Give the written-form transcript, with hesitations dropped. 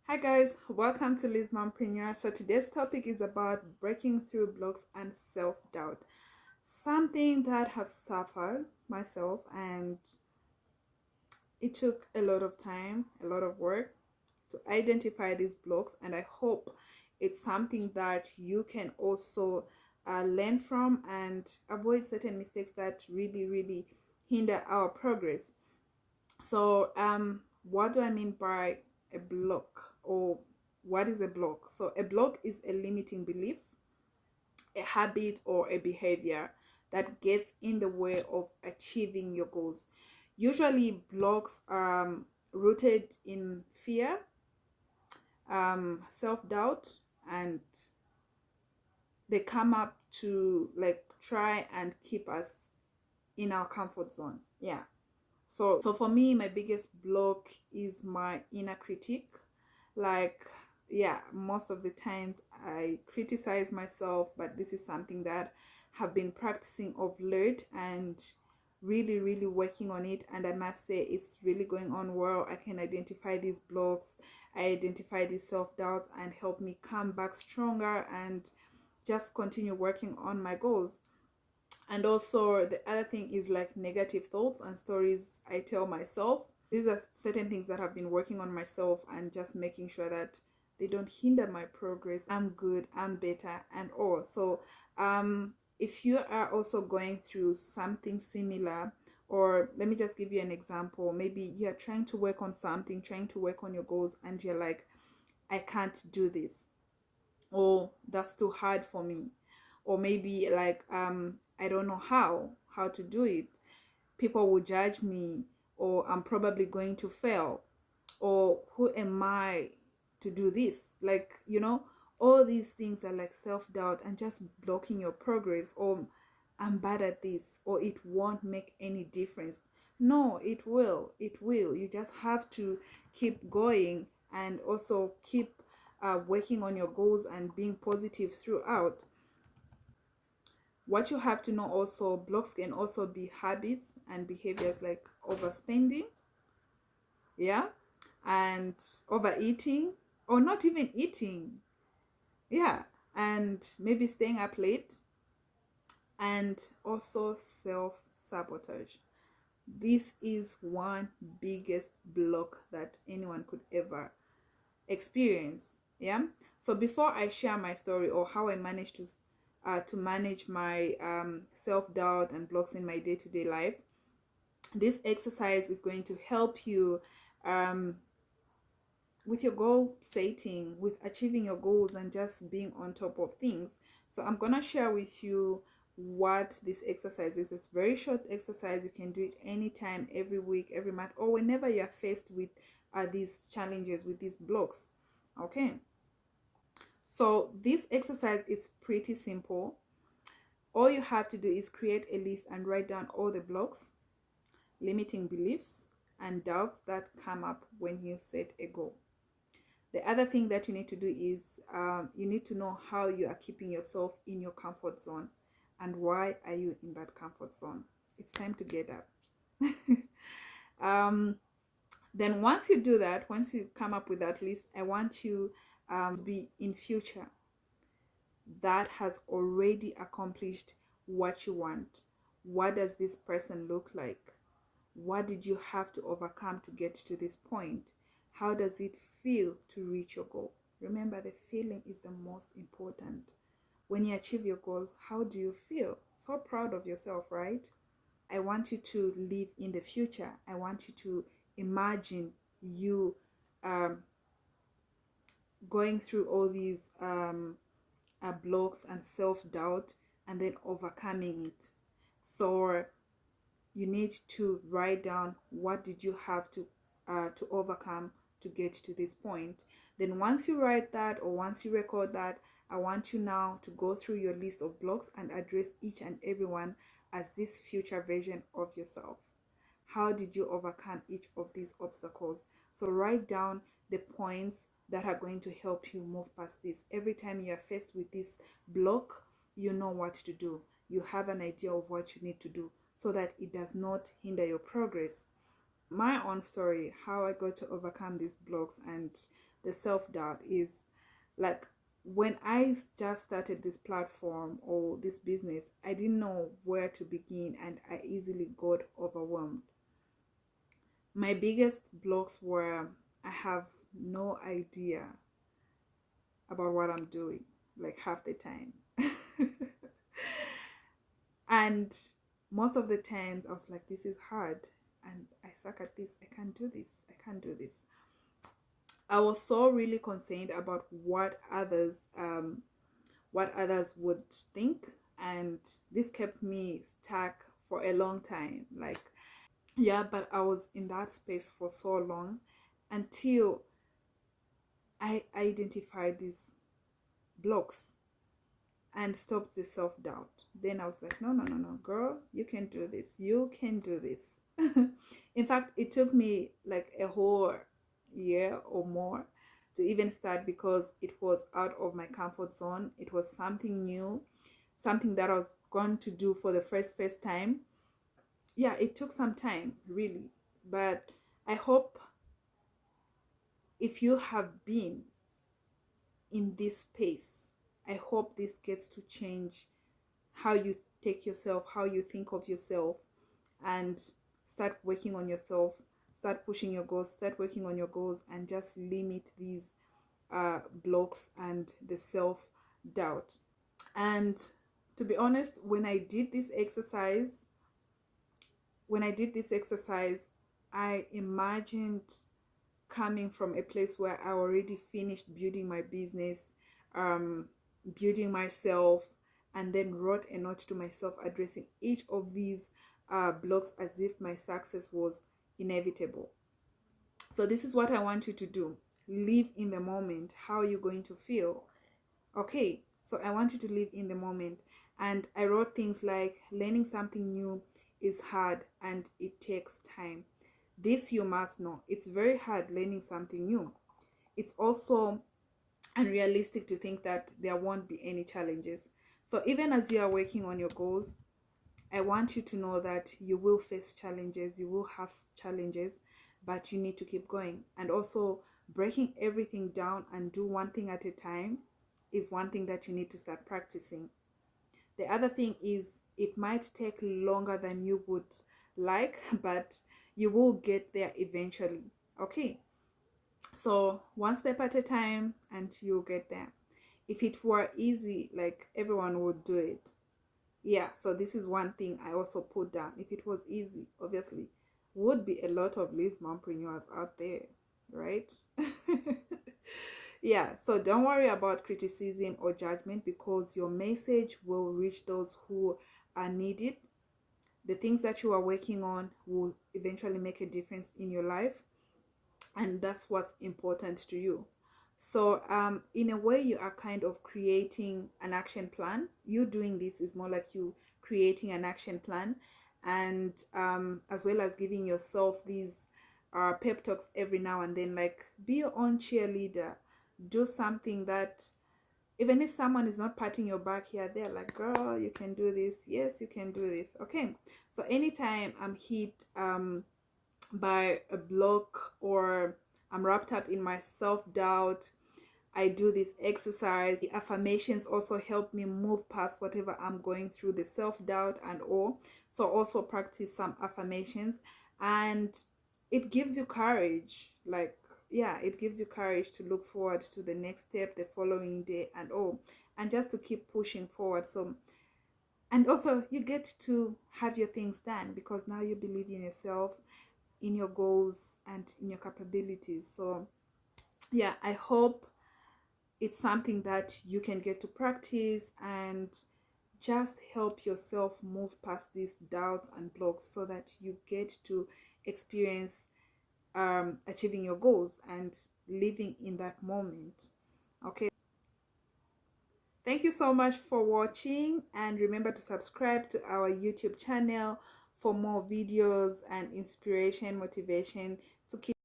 Hi guys, welcome to LIZ-MUMPRENEUR. So today's topic is about breaking through blocks and self-doubt. Something that I've suffered myself, and it took a lot of time, a lot of work to identify these blocks, and I hope it's something that you can also learn from and avoid certain mistakes that really hinder our progress. So what do I mean by a block, or what is a block? So a block is a limiting belief, a habit, or a behavior that gets in the way of achieving your goals. Usually blocks are rooted in fear, self-doubt, and they come up to like try and keep us in our comfort zone. Yeah. So for me, my biggest block is my inner critic. Like, yeah, most of the times I criticize myself, but this is something that have been practicing of late and really working on it. And I must say it's really going on well. I can identify these blocks, I identify these self-doubts, and help me come back stronger and just continue working on my goals. And also the other thing is like negative thoughts and stories I tell myself. These are certain things that I've been working on myself and just making sure that they don't hinder my progress. I'm good, I'm better, and all. So if you are also going through something similar, or let me just give you an example. Maybe you're trying to work on something, trying to work on your goals, and you're like, I can't do this, or that's too hard for me, or maybe like I don't know how to do it, people will judge me, or I'm probably going to fail, or who am I to do this, like, all these things are like self-doubt and just blocking your progress. Or I'm bad at this, or it won't make any difference. No, it will. You just have to keep going and also keep working on your goals and being positive throughout. What you have to know also, blocks can also be habits and behaviors like overspending, yeah, and overeating, or not even eating, yeah, and maybe staying up late, and also self-sabotage. This is one biggest block that anyone could ever experience. Yeah. So before I share my story or how I managed to manage my self-doubt and blocks in my day-to-day life, this exercise is going to help you um, with your goal setting, with achieving your goals, and just being on top of things. So I'm gonna share with you what this exercise is. It's a very short exercise. You can do it anytime, every week, every month, or whenever you're faced with these challenges, with these blocks. Okay. So this exercise is pretty simple. All you have to do is create a list and write down all the blocks, limiting beliefs, and doubts that come up when you set a goal. The other thing that you need to do is you need to know how you are keeping yourself in your comfort zone, and why are you in that comfort zone. It's time to get up. Then once you do that, once you come up with that list, I want you be in future that has already accomplished what you want. What does this person look like? What did you have to overcome to get to this point? How does it feel to reach your goal? Remember, the feeling is the most important. When you achieve your goals, how do you feel? So proud of yourself, right? I want you to live in the future. I want you to imagine you going through all these blocks and self-doubt, and then overcoming it. So you need to write down what did you have to overcome to get to this point. Then once you write that, or once you record that, I want you now to go through your list of blocks and address each and every one as this future version of yourself. How did you overcome each of these obstacles? So write down the points that are going to help you move past this. Every time you are faced with this block, you know what to do. You have an idea of what you need to do so that it does not hinder your progress. My own story, how I got to overcome these blocks and the self-doubt is like, when I just started this platform or this business, I didn't know where to begin and I easily got overwhelmed. My biggest blocks were I have no idea about what I'm doing, like half the time. And most of the times I was like, this is hard and I suck at this. I can't do this. I can't do this. I was so really concerned about what others would think, and this kept me stuck for a long time. Like, yeah, but I was in that space for so long until I identified these blocks and stopped the self-doubt. Then I was like, no, no, no, no, girl, you can do this. You can do this. In fact, it took me like a whole year or more to even start, because it was out of my comfort zone. It was something new, something that I was going to do for the first time. Yeah, it took some time, really. But I hope, if you have been in this space, I hope this gets to change how you take yourself, how you think of yourself, and start working on yourself, start pushing your goals, start working on your goals, and just limit these blocks and the self-doubt. And to be honest, when I did this exercise, I imagined coming from a place where I already finished building my business, building myself, and then wrote a note to myself addressing each of these blocks as if my success was inevitable. So this is what I want you to do. Live in the moment. How are you going to feel? Okay, so I want you to live in the moment. And I wrote things like, learning something new is hard and it takes time. This you must know. It's very hard learning something new. It's also unrealistic to think that there won't be any challenges. So even as you are working on your goals, I want you to know that you will face challenges, you will have challenges, but you need to keep going. And also, breaking everything down and do one thing at a time is one thing that you need to start practicing. The other thing is, it might take longer than you would like, but you will get there eventually. Okay, so one step at a time and you'll get there. If it were easy, like, everyone would do it. Yeah, so this is one thing I also put down. If it was easy, obviously, would be a lot of LIZ-MUMPRENEURs out there, right? Yeah, so don't worry about criticism or judgment, because your message will reach those who are needed. The things that you are working on will eventually make a difference in your life, and that's what's important to you. So in a way, you are kind of creating an action plan. You doing this is more like you creating an action plan, and as well as giving yourself these pep talks every now and then, like, be your own cheerleader. Do something that, even if someone is not patting your back here, they're like, girl, you can do this. Yes, you can do this. Okay, so anytime I'm hit by a block, or I'm wrapped up in my self-doubt, I do this exercise. The affirmations also help me move past whatever I'm going through, the self-doubt and all. So also practice some affirmations, and it gives you courage. Like, yeah, it gives you courage to look forward to the next step, the following day, and all, and just to keep pushing forward. So, and also you get to have your things done, because now you believe in yourself, in your goals, and in your capabilities. So yeah, I hope it's something that you can get to practice and just help yourself move past these doubts and blocks, so that you get to experience achieving your goals and living in that moment. Okay, thank you so much for watching, and remember to subscribe to our YouTube channel for more videos and inspiration, motivation to keep